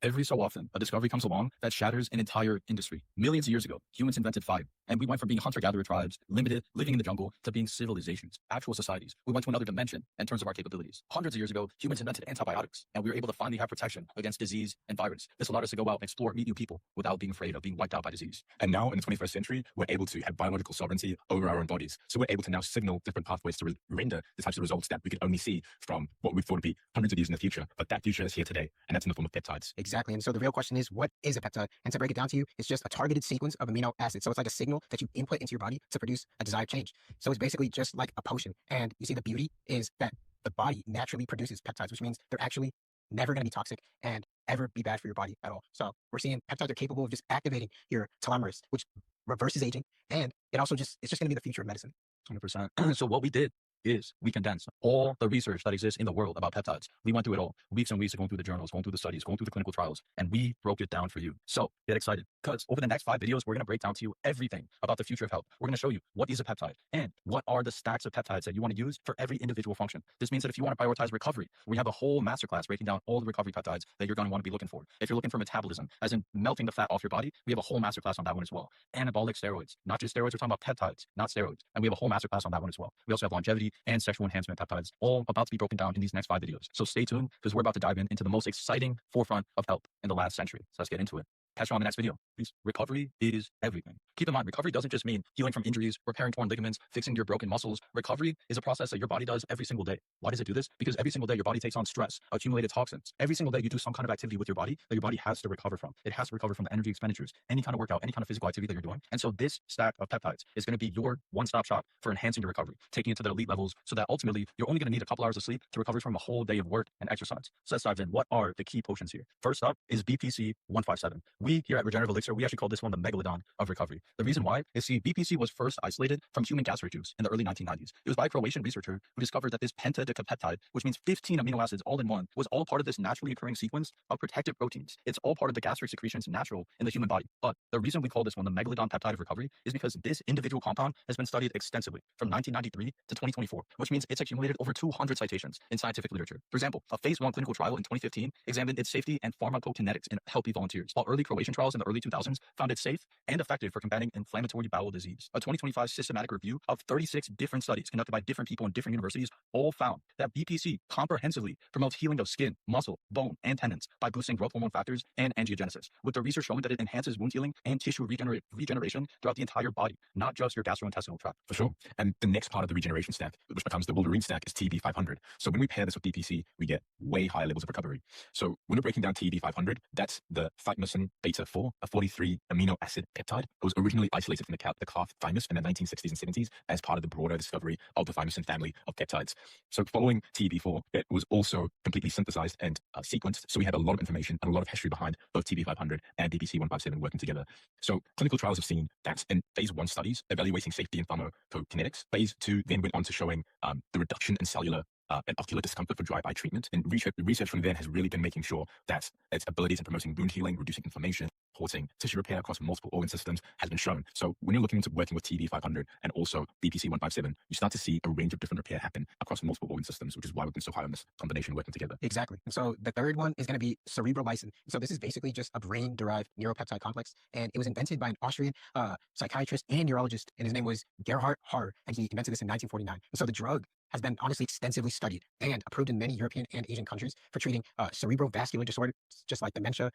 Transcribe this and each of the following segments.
Every so often, a discovery comes along that shatters an entire industry. Millions of years ago, humans invented fire, and we went from being hunter-gatherer tribes, limited, living in the jungle, to being civilizations, actual societies. We went to another dimension in terms of our capabilities. Hundreds of years ago, humans invented antibiotics, and we were able to finally have protection against disease and virus. This allowed us to go out and explore, meet new people without being afraid of being wiped out by disease. And now in the 21st century, we're able to have biological sovereignty over our own bodies. So we're able to now signal different pathways to render the types of results that we could only see from what we thought would be hundreds of years in the future. But that future is here today, and that's in the form of peptides. Exactly. And so the real question is, what is a peptide? And to break it down to you, it's just a targeted sequence of amino acids. So it's like a signal that you input into your body to produce a desired change. So it's basically just like a potion. And you see, the beauty is that the body naturally produces peptides, which means they're actually never going to be toxic and ever be bad for your body at all. So we're seeing peptides are capable of just activating your telomerase, which reverses aging. And it's just going to be the future of medicine. 100%. So what we did is we condensed all the research that exists in the world about peptides. We went through it all, weeks and weeks of going through the journals, going through the studies, going through the clinical trials, and we broke it down for you. So get excited, because over the next 5 videos, we're going to break down to you everything about the future of health. We're going to show you what is a peptide and what are the stacks of peptides that you want to use for every individual function. This means that if you want to prioritize recovery, we have a whole masterclass breaking down all the recovery peptides that you're going to want to be looking for. If you're looking for metabolism, as in melting the fat off your body, we have a whole masterclass on that one as well. Anabolic steroids, not just steroids, we're talking about peptides, not steroids. And we have a whole masterclass on that one as well. We also have longevity and sexual enhancement peptides, all about to be broken down in these next 5 videos. So stay tuned, because we're about to dive into the most exciting forefront of health in the last century. So let's get into it. Catch you on the next video. Please. Recovery is everything. Keep in mind, recovery doesn't just mean healing from injuries, repairing torn ligaments, fixing your broken muscles. Recovery is a process that your body does every single day. Why does it do this? Because every single day your body takes on stress, accumulated toxins. Every single day you do some kind of activity with your body that your body has to recover from. It has to recover from the energy expenditures, any kind of workout, any kind of physical activity that you're doing. And so this stack of peptides is going to be your one-stop shop for enhancing your recovery, taking it to the elite levels, so that ultimately you're only going to need a couple hours of sleep to recover from a whole day of work and exercise. So let's dive in. What are the key potions here? First up is BPC 157. We here at Regenerative Elixir, we actually call this one the Megalodon of recovery. The reason why is, see, BPC was first isolated from human gastric juice in the early 1990s. It was by a Croatian researcher who discovered that this pentadecapeptide, which means 15 amino acids all in one, was all part of this naturally occurring sequence of protective proteins. It's all part of the gastric secretions natural in the human body. But the reason we call this one the Megalodon peptide of recovery is because this individual compound has been studied extensively from 1993 to 2024, which means it's accumulated over 200 citations in scientific literature. For example, a phase 1 clinical trial in 2015 examined its safety and pharmacokinetics in healthy volunteers, while early Croatian trials in the early 2000s found it safe and effective for combating inflammatory bowel disease. A 2025 systematic review of 36 different studies conducted by different people in different universities all found that BPC comprehensively promotes healing of skin, muscle, bone, and tendons by boosting growth hormone factors and angiogenesis, with the research showing that it enhances wound healing and tissue regeneration throughout the entire body, not just your gastrointestinal tract. For sure. And the next part of the regeneration stack, which becomes the Wolverine stack, is TB500. So when we pair this with BPC, we get way higher levels of recovery. So when we're breaking down TB500, that's the Thymosin beta 4, a 43 amino acid peptide. It was originally isolated from the calf thymus in the 1960s and 70s as part of the broader discovery of the thymosin family of peptides. So following TB4, it was also completely synthesized and sequenced. So we have a lot of information and a lot of history behind both TB500 and BPC 157 working together. So clinical trials have seen that in phase 1 studies evaluating safety and pharmacokinetics. Phase 2 then went on to showing the reduction in cellular and ocular discomfort for dry eye treatment. And research from then has really been making sure that its abilities in promoting wound healing, reducing inflammation, supporting tissue repair across multiple organ systems has been shown. So when you're looking into working with TB500 and also BPC 157, you start to see a range of different repair happen across multiple organ systems, which is why we've been so high on this combination working together. Exactly. And so the third one is going to be Cerebrolysin. So this is basically just a brain-derived neuropeptide complex, and it was invented by an Austrian psychiatrist and neurologist, and his name was Gerhard Harer, and he invented this in 1949. And so the drug has been honestly extensively studied and approved in many European and Asian countries for treating cerebrovascular disorders, just like dementia,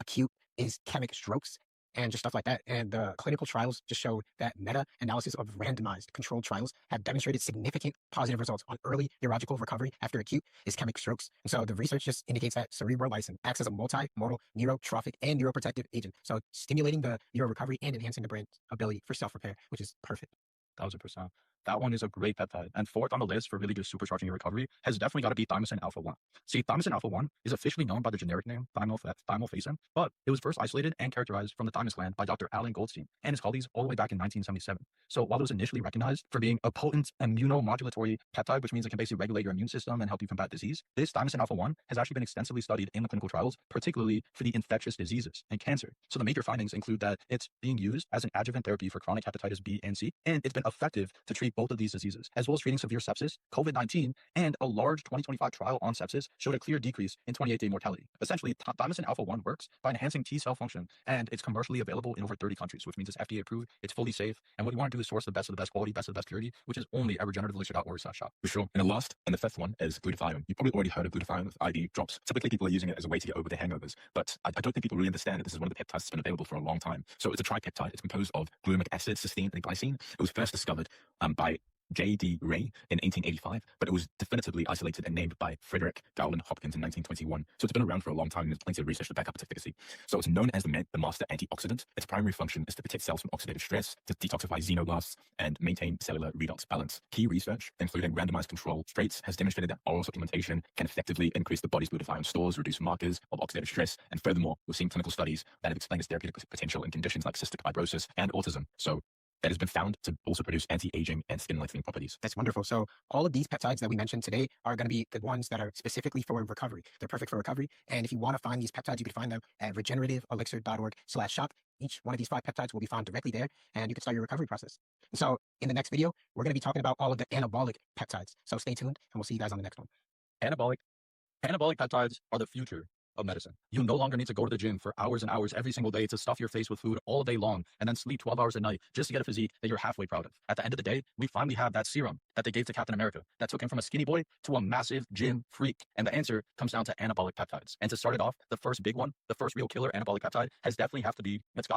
acute ischemic strokes, and just stuff like that. And the clinical trials just showed that meta-analysis of randomized controlled trials have demonstrated significant positive results on early neurological recovery after acute ischemic strokes. And so the research just indicates that Cerebrolysin acts as a multimodal neurotrophic and neuroprotective agent, so stimulating the neuro recovery and enhancing the brain's ability for self-repair, which is perfect. 1000%. That one is a great peptide. And fourth on the list for really just supercharging your recovery has definitely got to be Thymosin alpha 1. See, Thymosin alpha 1 is officially known by the generic name Thymosin, but it was first isolated and characterized from the thymus gland by Dr. Alan Goldstein and his colleagues all the way back in 1977. So while it was initially recognized for being a potent immunomodulatory peptide, which means it can basically regulate your immune system and help you combat disease, this Thymosin alpha 1 has actually been extensively studied in the clinical trials, particularly for the infectious diseases and cancer. So the major findings include that it's being used as an adjuvant therapy for chronic hepatitis B and C, and it's been effective to treat treat both of these diseases, as well as treating severe sepsis, COVID-19, and a large 2025 trial on sepsis showed a clear decrease in 28-day mortality. Essentially, Thymosin alpha 1 works by enhancing T cell function, and it's commercially available in over 30 countries, which means it's FDA approved, it's fully safe, and what you want to do is source the best of the best quality, best of the best purity, which is only at regenerativeelixir.org/shop. For sure. And the last and the fifth one is glutathione. You've probably already heard of glutathione with IV drops. Typically, people are using it as a way to get over their hangovers, but I don't think people really understand that this is one of the peptides that's been available for a long time. So it's a tripeptide. It's composed of glutamic acid, cysteine, and glycine. It was first discovered by J.D. Ray in 1885, but it was definitively isolated and named by Frederick Dowland Hopkins in 1921. So it's been around for a long time, and there's plenty of research to back up its efficacy. So it's known as the master antioxidant. Its primary function is to protect cells from oxidative stress, to detoxify xenoblasts, and maintain cellular redox balance. Key research, including randomized control traits, has demonstrated that oral supplementation can effectively increase the body's glutathione stores, reduce markers of oxidative stress, and furthermore, we've seen clinical studies that have explained its therapeutic potential in conditions like cystic fibrosis and autism. So that has been found to also produce anti-aging and skin lightening properties. That's wonderful. So all of these peptides that we mentioned today are going to be the ones that are specifically for recovery. They're perfect for recovery. And if you want to find these peptides, you can find them at regenerativeelixir.org/shop. Each one of these 5 peptides will be found directly there, and you can start your recovery process. So in the next video, we're going to be talking about all of the anabolic peptides. So stay tuned, and we'll see you guys on the next one. Anabolic peptides are the future of medicine. You no longer need to go to the gym for hours and hours every single day to stuff your face with food all day long and then sleep 12 hours a night just to get a physique that you're halfway proud of. At the end of the day, we finally have that serum that they gave to Captain America that took him from a skinny boy to a massive gym freak. And the answer comes down to anabolic peptides. And to start it off, the first big one, the first real killer anabolic peptide it's got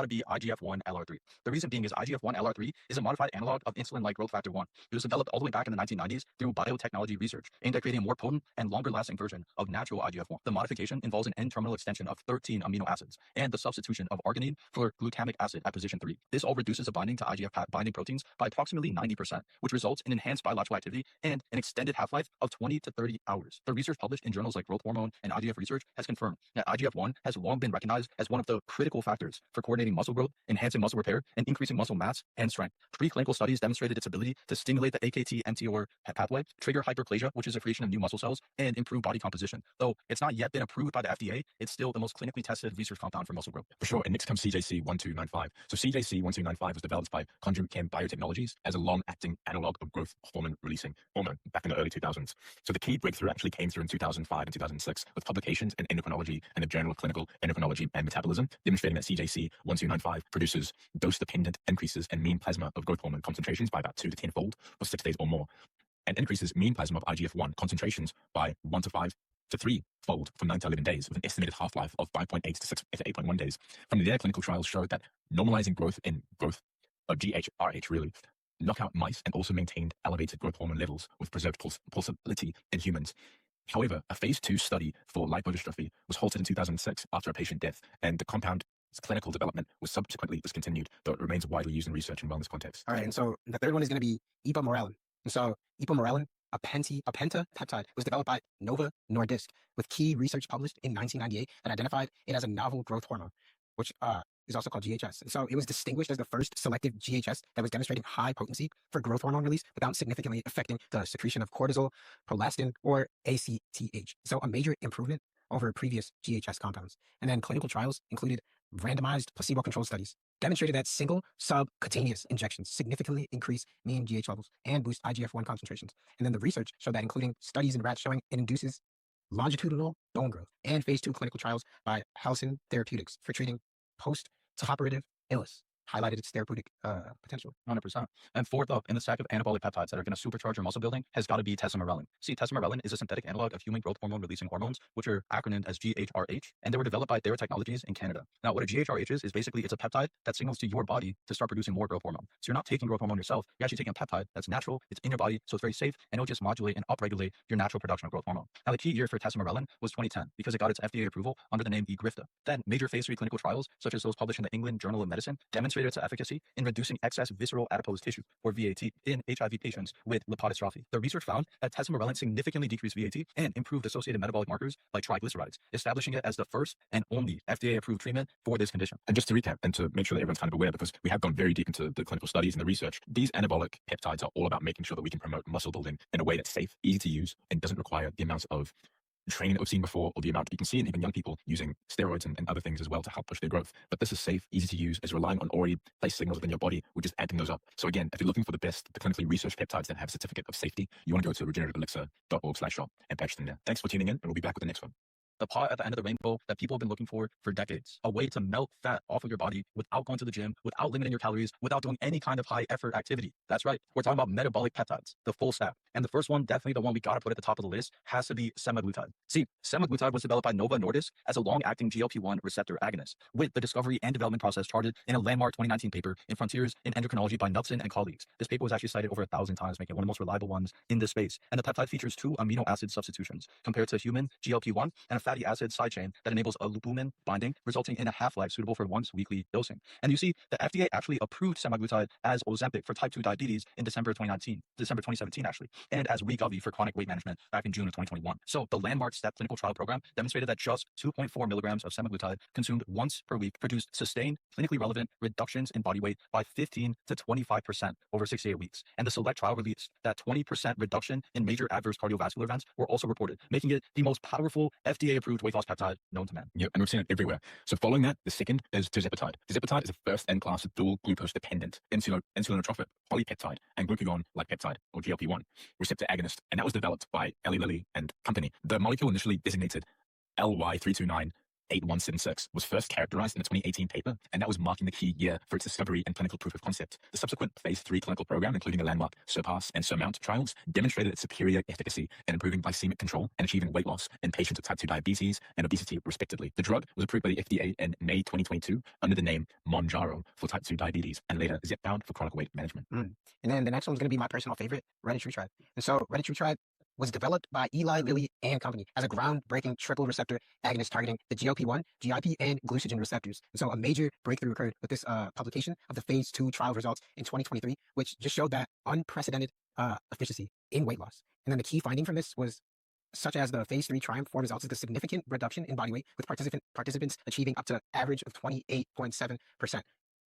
to be IGF-1 LR3. The reason being is IGF-1 LR3 is a modified analog of insulin like growth factor 1. It was developed all the way back in the 1990s through biotechnology research aimed at creating a more potent and longer lasting version of natural IGF-1. The modification involves an N-terminal extension of 13 amino acids and the substitution of arginine for glutamic acid at position 3. This all reduces the binding to IGF binding proteins by approximately 90%, which results in enhanced biological activity and an extended half-life of 20 to 30 hours. The research published in journals like Growth Hormone and IGF Research has confirmed that IGF-1 has long been recognized as one of the critical factors for coordinating muscle growth, enhancing muscle repair, and increasing muscle mass and strength. Preclinical studies demonstrated its ability to stimulate the AKT-mTOR pathway, trigger hyperplasia, which is the creation of new muscle cells, and improve body composition. Though it's not yet been approved by the FDA, it's still the most clinically tested research compound for muscle growth. For sure. And next comes CJC-1295. So CJC-1295 was developed by Conjugate Biotechnologies as a long-acting analog of growth hormone-releasing hormone back in the early 2000s. So the key breakthrough actually came through in 2005 and 2006 with publications in endocrinology and the Journal of Clinical Endocrinology and Metabolism, demonstrating that CJC-1295 produces dose-dependent increases in mean plasma of growth hormone concentrations by about 2 to 10-fold for 6 days or more, and increases mean plasma of IGF-1 concentrations by 1 to 5 to 3-fold from 9 to 11 days, with an estimated half-life of 5.8 to 6 to 8.1 days. From their clinical trials showed that normalizing growth of GHRH really knock out mice and also maintained elevated growth hormone levels with preserved pulsatility in humans. However, a phase 2 study for lipodystrophy was halted in 2006 after a patient death, and the compound's clinical development was subsequently discontinued, though it remains widely used in research and wellness contexts. All right, and so the third one is going to be Ipamorelin. And so Ipamorelin, a pentapeptide, was developed by Novo Nordisk with key research published in 1998 that identified it as a novel growth hormone, which is also called GHS. And so it was distinguished as the first selective GHS that was demonstrating high potency for growth hormone release without significantly affecting the secretion of cortisol, prolactin, or ACTH. So a major improvement over previous GHS compounds. And then clinical trials included randomized placebo-controlled studies demonstrated that single subcutaneous injections significantly increase mean GH levels and boost IGF-1 concentrations. And then the research showed that, including studies in rats showing it induces longitudinal bone growth, and phase 2 clinical trials by Hangover Therapeutics for treating post-operative illness highlighted its therapeutic potential. 100%. And fourth up in the stack of anabolic peptides that are going to supercharge your muscle building has got to be Tesamorelin. See, Tesamorelin is a synthetic analog of human growth hormone releasing hormones, which are acronymed as GHRH, and they were developed by Theratechnologies in Canada. Now, what a GHRH is basically it's a peptide that signals to your body to start producing more growth hormone. So you're not taking growth hormone yourself, you're actually taking a peptide that's natural, it's in your body, so it's very safe, and it'll just modulate and upregulate your natural production of growth hormone. Now, the key year for Tesamorelin was 2010 because it got its FDA approval under the name Egrifta. Then, major phase 3 clinical trials, such as those published in the England Journal of Medicine, demonstrated its efficacy in reducing excess visceral adipose tissue, or VAT, in HIV patients with lipodystrophy. The research found that Tesamorelin significantly decreased VAT and improved associated metabolic markers like triglycerides, establishing it as the first and only FDA-approved treatment for this condition. And just to recap and to make sure that everyone's kind of aware, because we have gone very deep into the clinical studies and the research, these anabolic peptides are all about making sure that we can promote muscle building in a way that's safe, easy to use, and doesn't require the amounts of training that we've seen before, or the amount you can see in even young people using steroids and other things as well to help push their growth. But this is safe, easy to use, is relying on already placed signals within your body. We're just adding those up. So again, if you're looking for the best, the clinically researched peptides that have a certificate of safety, you want to go to regenerativeelixir.org/shop and patch them there. Thanks for tuning in, and we'll be back with the next one. The pot at the end of the rainbow that people have been looking for decades. A way to melt fat off of your body without going to the gym, without limiting your calories, without doing any kind of high effort activity. That's right. We're talking about metabolic peptides, the full stack. And the first one, definitely the one we got to put at the top of the list, has to be semaglutide. See, semaglutide was developed by Novo Nordisk as a long-acting GLP-1 receptor agonist, with the discovery and development process charted in a landmark 2019 paper in Frontiers in Endocrinology by Knudsen and colleagues. This paper was actually cited over 1,000 times, making it one of the most reliable ones in this space. And the peptide features 2 amino acid substitutions compared to human GLP-1 and a fatty acid side chain that enables albumin binding, resulting in a half-life suitable for once-weekly dosing. And you see, the FDA actually approved semaglutide as Ozempic for type 2 diabetes in December 2017 actually, and as Wegovy for chronic weight management back in June of 2021. So the landmark STEP clinical trial program demonstrated that just 2.4 milligrams of semaglutide consumed once per week produced sustained, clinically relevant reductions in body weight by 15 to 25% over 68 weeks. And the SELECT trial released that 20% reduction in major adverse cardiovascular events were also reported, making it the most powerful FDA-approved weight loss peptide known to man. Yep, and we've seen it everywhere. So following that, the second is Tirzepatide. Tirzepatide is a first-in-class dual glucose-dependent insulinotropic polypeptide and glucagon-like peptide, or GLP-1, receptor agonist, and that was developed by Eli Lilly and company. The molecule initially designated LY3298176 was first characterized in a 2018 paper, and that was marking the key year for its discovery and clinical proof of concept. The subsequent phase 3 clinical program, including the landmark SURPASS and SURMOUNT trials, demonstrated its superior efficacy in improving glycemic control and achieving weight loss in patients with type 2 diabetes and obesity, respectively. The drug was approved by the FDA in May 2022 under the name Mounjaro for type 2 diabetes, and later Zepbound for chronic weight management. And then the next one's going to be my personal favorite, Retatrutide. And so Retatrutide was developed by Eli Lilly and company as a groundbreaking triple receptor agonist targeting the GLP-1, GIP, and glucagon receptors. And so a major breakthrough occurred with this publication of the phase 2 trial results in 2023, which just showed that unprecedented efficiency in weight loss. And then the key finding from this was such as the phase 3 Triumph 4 results is the significant reduction in body weight, with participants achieving up to average of 28.7%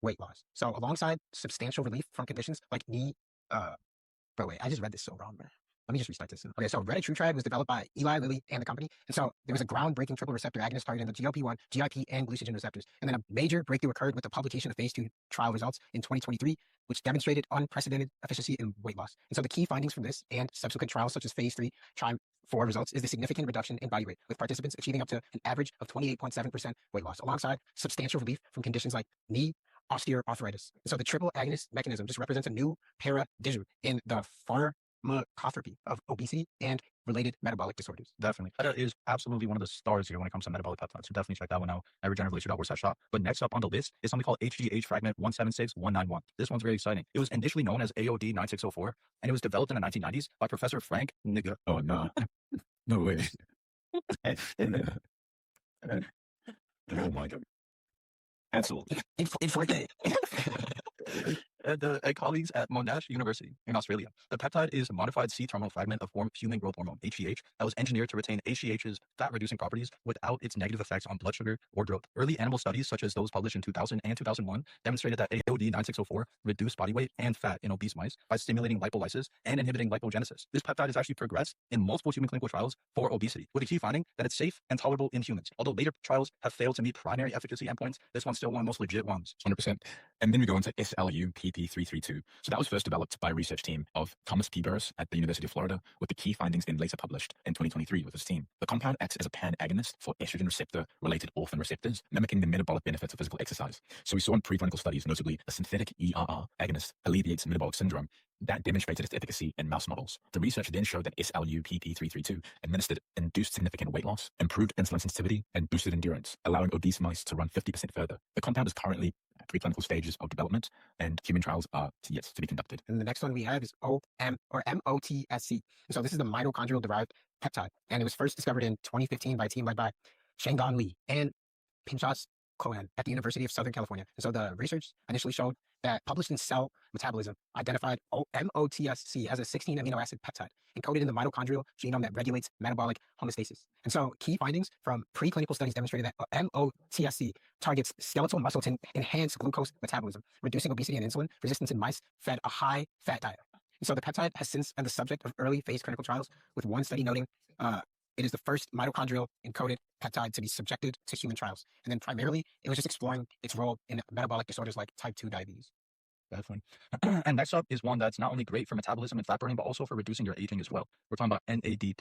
weight loss. So alongside substantial relief from conditions like knee, but wait, I just read this so wrong, man. Let me just restart this. Okay, so Retatrutide was developed by Eli Lilly and the company. And so there was a groundbreaking triple receptor agonist targeting the GLP-1, GIP, and glucagon receptors. And then a major breakthrough occurred with the publication of phase 2 trial results in 2023, which demonstrated unprecedented efficiency in weight loss. And so the key findings from this and subsequent trials, such as phase 3 Triumph 4 results, is the significant reduction in body weight, with participants achieving up to an average of 28.7% weight loss, alongside substantial relief from conditions like knee, osteoarthritis. And so the triple agonist mechanism just represents a new paradigm in the pharmacotherapy of obesity and related metabolic disorders. Definitely. That is absolutely one of the stars here when it comes to metabolic peptides. So definitely check that one out at regenerativeelixir.org/shop. But next up on the list is something called HGH Fragment 176191. This one's very exciting. It was initially known as AOD 9604, and it was developed in the 1990s by Professor Frank Nigga. Oh, no. No way. Oh, my God. Cancelled. In 4K. And colleagues at Monash University in Australia. The peptide is a modified C-terminal fragment of human growth hormone, HGH, that was engineered to retain HGH's fat-reducing properties without its negative effects on blood sugar or growth. Early animal studies, such as those published in 2000 and 2001, demonstrated that AOD 9604 reduced body weight and fat in obese mice by stimulating lipolysis and inhibiting lipogenesis. This peptide has actually progressed in multiple human clinical trials for obesity, with a key finding that it's safe and tolerable in humans. Although later trials have failed to meet primary efficacy endpoints, this one's still one of the most legit ones. 100%. And then we go into SLU-PP332. So that was first developed by a research team of Thomas P. Burris at the University of Florida, with the key findings then later published in 2023 with his team. The compound acts as a pan-agonist for estrogen receptor-related orphan receptors, mimicking the metabolic benefits of physical exercise. So we saw in preclinical studies, notably a synthetic ERR agonist alleviates metabolic syndrome. That demonstrated its efficacy in mouse models. The research then showed that SLU-PP332 administered induced significant weight loss, improved insulin sensitivity, and boosted endurance, allowing obese mice to run 50% further. The compound is currently at preclinical stages of development, and human trials are yet to be conducted. And the next one we have is MOTS-C. So this is the Mitochondrial-Derived Peptide, and it was first discovered in 2015 by a team led by Shangan Li and Pinchas Cohen at the University of Southern California. And so the research initially showed that, published in Cell Metabolism, identified MOTS-C as a 16 amino acid peptide encoded in the mitochondrial genome that regulates metabolic homeostasis. And so key findings from preclinical studies demonstrated that MOTS-C targets skeletal muscle to enhance glucose metabolism, reducing obesity and insulin resistance in mice fed a high fat diet. And so the peptide has since been the subject of early phase clinical trials, with one study noting It is the first mitochondrial encoded peptide to be subjected to human trials. And then primarily, it was just exploring its role in metabolic disorders like type 2 diabetes. Definitely. And next up is one that's not only great for metabolism and fat burning, but also for reducing your aging as well. We're talking about NAD+,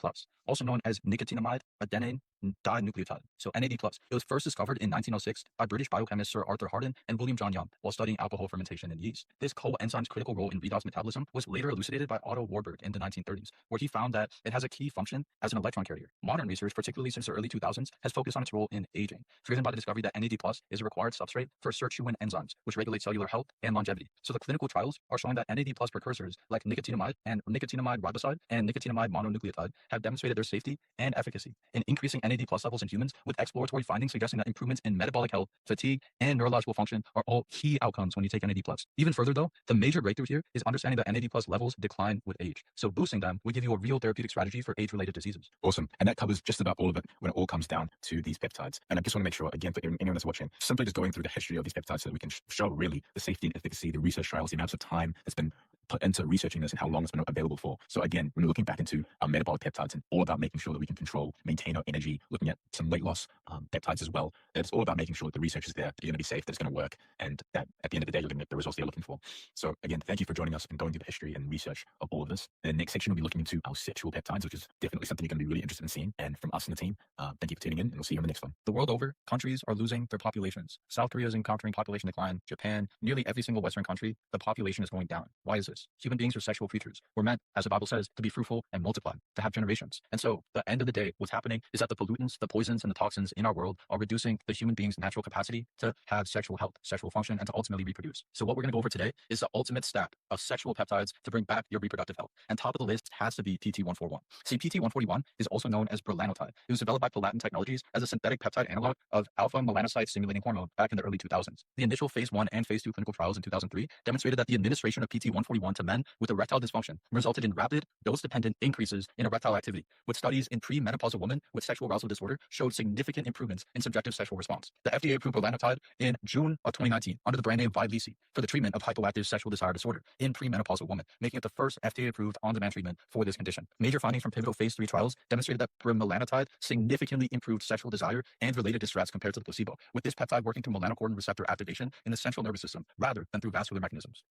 also known as nicotinamide adenine dinucleotide. So NAD+. It was first discovered in 1906 by British biochemists Sir Arthur Harden and William John Young while studying alcohol fermentation in yeast. This coenzyme's critical role in redox metabolism was later elucidated by Otto Warburg in the 1930s, where he found that it has a key function as an electron carrier. Modern research, particularly since the early 2000s, has focused on its role in aging, driven by the discovery that NAD+ is a required substrate for sirtuin enzymes, which regulate cellular health and longevity. So the clinical trials are showing that NAD+ precursors like nicotinamide and nicotinamide riboside and nicotinamide mononucleotide have demonstrated their safety and efficacy in increasing NAD+ levels in humans, with exploratory findings suggesting that improvements in metabolic health, fatigue, and neurological function are all key outcomes when you take NAD+. Even further though, the major breakthrough here is understanding that NAD+ levels decline with age. So boosting them would give you a real therapeutic strategy for age-related diseases. Awesome. And that covers just about all of it when it all comes down to these peptides. And I just want to make sure, again, for anyone that's watching, simply just going through the history of these peptides so that we can show really the safety and efficacy, the research trials, the amounts of time that's been put into researching this and how long it's been available for. So again, when we're looking back into our metabolic peptides and all about making sure that we can control, maintain our energy, looking at some weight loss peptides as well, it's all about making sure that the research is there, that you're going to be safe, that it's going to work, and that at the end of the day, you're going to get the results that you're looking for. So again, thank you for joining us and going through the history and research of all of this. In the next section, we'll be looking into our sexual peptides, which is definitely something you're going to be really interested in seeing. And from us and the team, thank you for tuning in, and we'll see you on the next one. The world over, countries are losing their populations. South Korea is encountering population decline. Japan, nearly every single Western country, the population is going down. Why is this? Human beings are sexual creatures. We're meant, as the Bible says, to be fruitful and multiply, to have generations. And so, the end of the day, what's happening is that the pollutants, the poisons, and the toxins in our world are reducing the human being's natural capacity to have sexual health, sexual function, and to ultimately reproduce. So what we're going to go over today is the ultimate stack of sexual peptides to bring back your reproductive health. And top of the list has to be PT141. See, PT141 is also known as Bromelanotide. It was developed by Palatine Technologies as a synthetic peptide analog of alpha melanocyte stimulating hormone back in the early 2000s. The initial phase 1 and phase 2 clinical trials in 2003 demonstrated that the administration of PT141 to men with erectile dysfunction resulted in rapid, dose-dependent increases in erectile activity, with studies in premenopausal women with sexual arousal disorder showed significant improvements in subjective sexual response. The FDA approved Bromelanotide in June of 2019 under the brand name Vyleesi for the treatment of hypoactive sexual desire disorder in premenopausal women, making it the first FDA-approved on-demand treatment for this condition. Major findings from pivotal phase 3 trials demonstrated that Bromelanotide significantly improved sexual desire and related distress compared to the placebo, with this peptide working through melanocortin receptor activation in the central nervous system rather than through vascular mechanisms.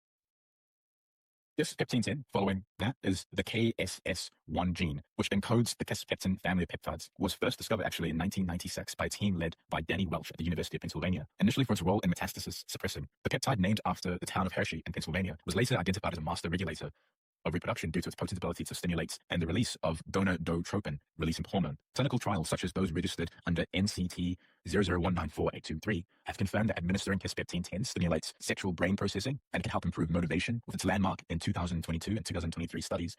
This peptine-10, following that, is the KSS1 gene, which encodes the kisspeptin family of peptides. Was first discovered actually in 1996 by a team led by Danny Welch at the University of Pennsylvania, initially for its role in metastasis suppressing. The peptide, named after the town of Hershey in Pennsylvania, was later identified as a master regulator of reproduction due to its potent ability to stimulate and the release of gonadotropin-releasing hormone. Clinical trials, such as those registered under NCT 0019483, have confirmed that administering kisspeptin-10 stimulates sexual brain processing and can help improve motivation, with its landmark in 2022 and 2023 studies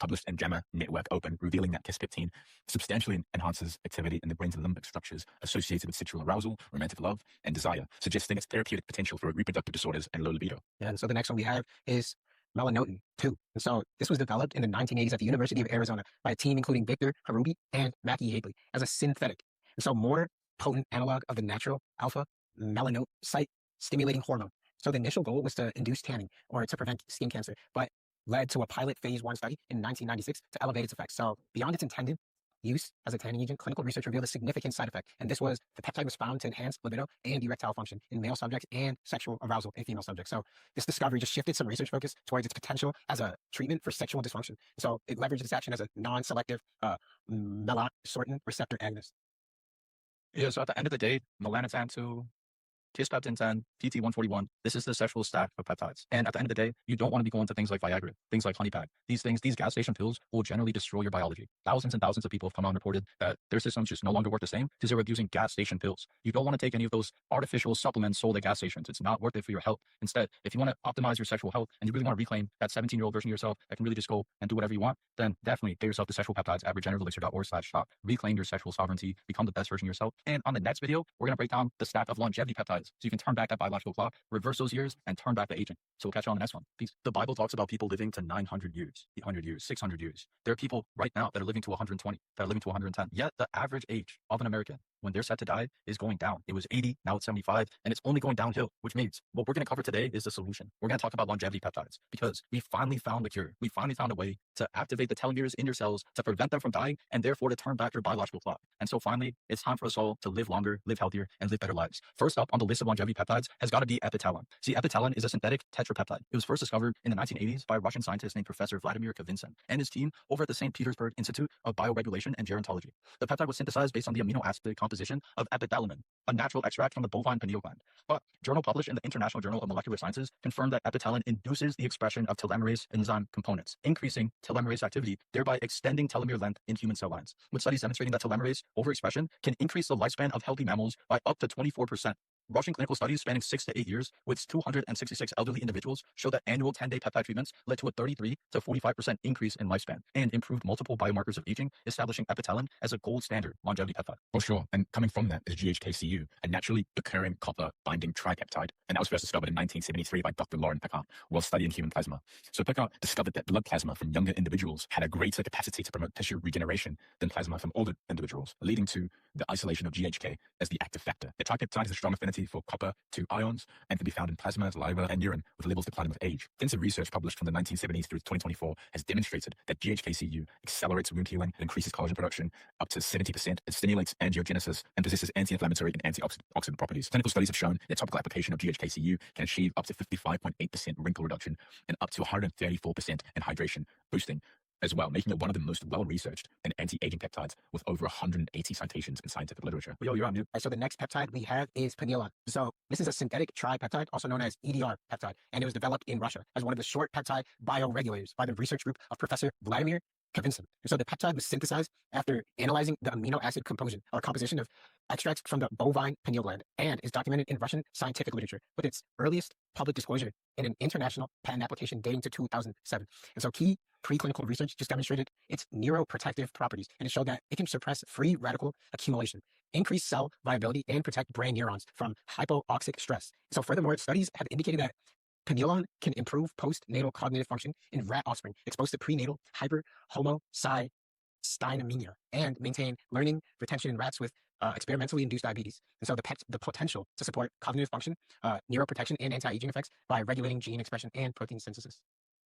published in JAMA Network Open, revealing that kisspeptin substantially enhances activity in the brain's limbic structures associated with sexual arousal, romantic love, and desire, suggesting its therapeutic potential for reproductive disorders and low libido. Yeah, so the next one we have is Melanotan II. And so this was developed in the 1980s at the University of Arizona by a team including Victor Harubi and Mackie Habley as a synthetic. And so more potent analog of the natural alpha melanocyte stimulating hormone. So the initial goal was to induce tanning or to prevent skin cancer, but led to a pilot phase 1 study in 1996 to elevate its effects. So beyond its intended use as a tanning agent, clinical research revealed a significant side effect, and this was the peptide was found to enhance libido and erectile function in male subjects and sexual arousal in female subjects. So this discovery just shifted some research focus towards its potential as a treatment for sexual dysfunction. So it leveraged its action as a non-selective melanocortin receptor agonist. Yeah, so at the end of the day, Melanotan II, kisspeptin-10, PT141, this is the sexual stack of peptides. And at the end of the day, you don't want to be going to things like Viagra, things like honey pack. These gas station pills will generally destroy your biology. Thousands and thousands of people have come out and reported that their systems just no longer work the same because they were using gas station pills. You don't want to take any of those artificial supplements sold at gas stations. It's not worth it for your health. Instead, if you want to optimize your sexual health and you really want to reclaim that 17-year-old version of yourself that can really just go and do whatever you want, then definitely get yourself the sexual peptides at regenerativeelixir.org/shop. Reclaim your sexual sovereignty, become the best version of yourself. And on the next video, we're going to break down the stack of longevity peptides so you can turn back that biological clock, reverse those years, and turn back the aging. So we'll catch you on the next one. Peace. The Bible talks about people living to 900 years, 800 years, 600 years. There are people right now that are living to 120, that are living to 110. Yet the average age of an American when they're set to die is going down. It was 80, now it's 75, and it's only going downhill, which means what we're going to cover today is the solution. We're going to talk about longevity peptides because we finally found the cure. We finally found a way to activate the telomeres in your cells to prevent them from dying and therefore to turn back your biological clock. And so finally, it's time for us all to live longer, live healthier, and live better lives. First up on the list of longevity peptides has got to be Epitalon. See, Epitalon is a synthetic tetrapeptide. It was first discovered in the 1980s by a Russian scientist named Professor Vladimir Kavinsin and his team over at the St. Petersburg Institute of Bioregulation and Gerontology. The peptide was synthesized based on the amino acid composition of epitalamin, a natural extract from the bovine pineal gland. But journal published in the International Journal of Molecular Sciences confirmed that Epitalon induces the expression of telomerase enzyme components, increasing telomerase activity, thereby extending telomere length in human cell lines, with studies demonstrating that telomerase overexpression can increase the lifespan of healthy mammals by up to 24%. Russian clinical studies spanning 6 to 8 years with 266 elderly individuals showed that annual 10-day peptide treatments led to a 33 to 45% increase in lifespan and improved multiple biomarkers of aging, establishing Epitalon as a gold standard longevity peptide. Oh, sure. And coming from that is GHK-Cu, a naturally occurring copper-binding tripeptide. And that was first discovered in 1973 by Dr. Lauren Pecart while studying human plasma. So Pecart discovered that blood plasma from younger individuals had a greater capacity to promote tissue regeneration than plasma from older individuals, leading to the isolation of GHK as the active factor. The tripeptide has a strong affinity for copper 2 ions and can be found in plasma, saliva, and urine, with levels declining with age. Extensive research published from the 1970s through 2024 has demonstrated that GHK-Cu accelerates wound healing and increases collagen production up to 70%. It stimulates angiogenesis and possesses anti-inflammatory and antioxidant properties. Clinical studies have shown that topical application of GHK-Cu can achieve up to 55.8% wrinkle reduction and up to 134% in hydration boosting as well, making it one of the most well-researched and anti-aging peptides with over 180 citations in scientific literature. Yo, you're on mute. So the next peptide we have is Pineolon. So this is a synthetic tripeptide, also known as EDR peptide, and it was developed in Russia as one of the short peptide bioregulators by the research group of Professor Vladimir Kavinsin. So the peptide was synthesized after analyzing the amino acid composition of extracts from the bovine pineal gland and is documented in Russian scientific literature with its earliest public disclosure in an international patent application dating to 2007. And so key preclinical research just demonstrated its neuroprotective properties, and it showed that it can suppress free radical accumulation, increase cell viability, and protect brain neurons from hypoxic stress. So furthermore, studies have indicated that Pineolon can improve postnatal cognitive function in rat offspring exposed to prenatal hyperhomocysteinemia and maintain learning retention in rats with experimentally induced diabetes. And so the potential to support cognitive function, neuroprotection, and anti-aging effects by regulating gene expression and protein synthesis.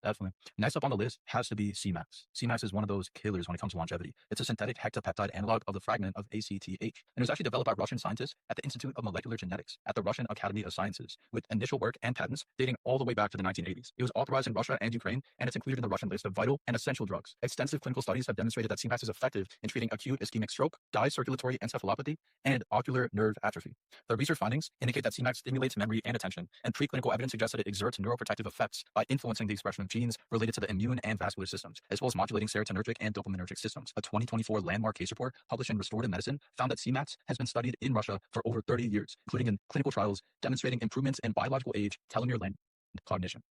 Definitely. Next up on the list has to be Cmax. Cmax is one of those killers when it comes to longevity. It's a synthetic hectapeptide analog of the fragment of ACTH, and it was actually developed by Russian scientists at the Institute of Molecular Genetics at the Russian Academy of Sciences, with initial work and patents dating all the way back to the 1980s. It was authorized in Russia and Ukraine, and it's included in the Russian list of vital and essential drugs. Extensive clinical studies have demonstrated that Cmax is effective in treating acute ischemic stroke, circulatory encephalopathy, and ocular nerve atrophy. The research findings indicate that Cmax stimulates memory and attention, and preclinical evidence suggests that it exerts neuroprotective effects by influencing the expression of genes related to the immune and vascular systems, as well as modulating serotonergic and dopaminergic systems. A 2024 landmark case report published in Restorative Medicine found that Cmax has been studied in Russia for over 30 years, including in clinical trials demonstrating improvements in biological age, telomere length, and cognition.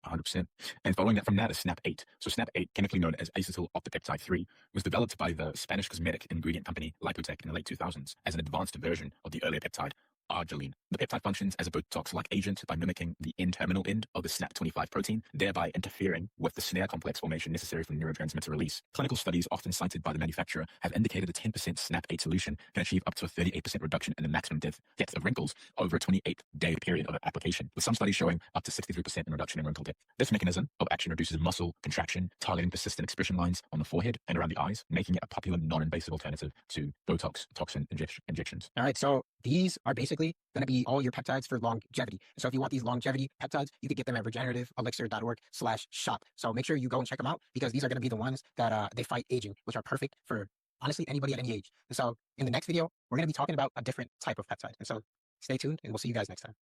100%. And following that from that is SNAP-8. So SNAP-8, chemically known as acetyl octapeptide 3, was developed by the Spanish cosmetic ingredient company Lipotec in the late 2000s as an advanced version of the earlier peptide arginine. The peptide functions as a Botox-like agent by mimicking the N-terminal end of the SNAP25 protein, thereby interfering with the snare complex formation necessary for neurotransmitter release. Clinical studies often cited by the manufacturer have indicated a 10% SNAP-8 solution can achieve up to a 38% reduction in the maximum depth of wrinkles over a 28-day period of application, with some studies showing up to 63% in reduction in wrinkle depth. This mechanism of action reduces muscle contraction, targeting persistent expression lines on the forehead and around the eyes, making it a popular non-invasive alternative to Botox toxin injections. All right, so these are basically going to be all your peptides for longevity. So if you want these longevity peptides, you could get them at regenerativeelixir.org/shop. So make sure you go and check them out, because these are going to be the ones that they fight aging, which are perfect for honestly anybody at any age. And so in the next video, we're going to be talking about a different type of peptide. And so stay tuned, and we'll see you guys next time.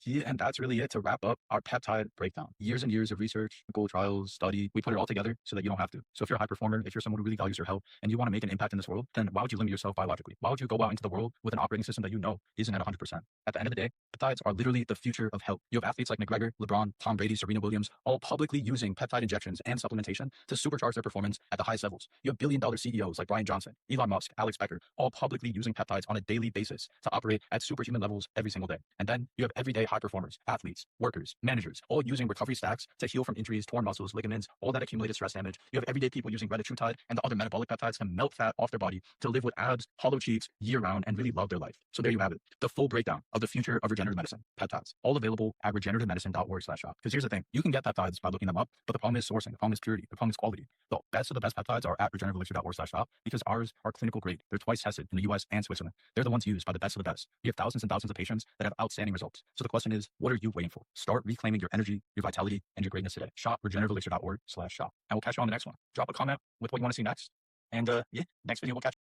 Yeah, and that's really it to wrap up our peptide breakdown. Years and years of research, clinical trials, study. We put it all together so that you don't have to. So if you're a high performer, if you're someone who really values your health and you want to make an impact in this world, then why would you limit yourself biologically? Why would you go out into the world with an operating system that you know isn't at 100%? At the end of the day, peptides are literally the future of health. You have athletes like McGregor, LeBron, Tom Brady, Serena Williams, all publicly using peptide injections and supplementation to supercharge their performance at the highest levels. You have billion-dollar CEOs like Brian Johnson, Elon Musk, Alex Becker, all publicly using peptides on a daily basis to operate at superhuman levels every single day. And then you have everyday high performers, athletes, workers, managers, all using recovery stacks to heal from injuries, torn muscles, ligaments, all that accumulated stress damage. You have everyday people using Retatrutide and the other metabolic peptides to melt fat off their body, to live with abs, hollow cheeks year round, and really love their life. So there you have it. The full breakdown of the future of regenerative medicine, peptides, all available at regenerativemedicine.org/shop. Because here's the thing, you can get peptides by looking them up, but the problem is sourcing, the problem is purity, the problem is quality. The best of the best peptides are at regenerativeelixir.org/shop because ours are clinical grade. They're twice tested in the US and Switzerland. They're the ones used by the best of the best. We have thousands and thousands of patients that have outstanding results. So the question is, what are you waiting for? Start reclaiming your energy, your vitality, and your greatness today. Shop regenerativeelixir.org/shop. And we'll catch you on the next one. Drop a comment with what you want to see next. And yeah, next video we'll catch you.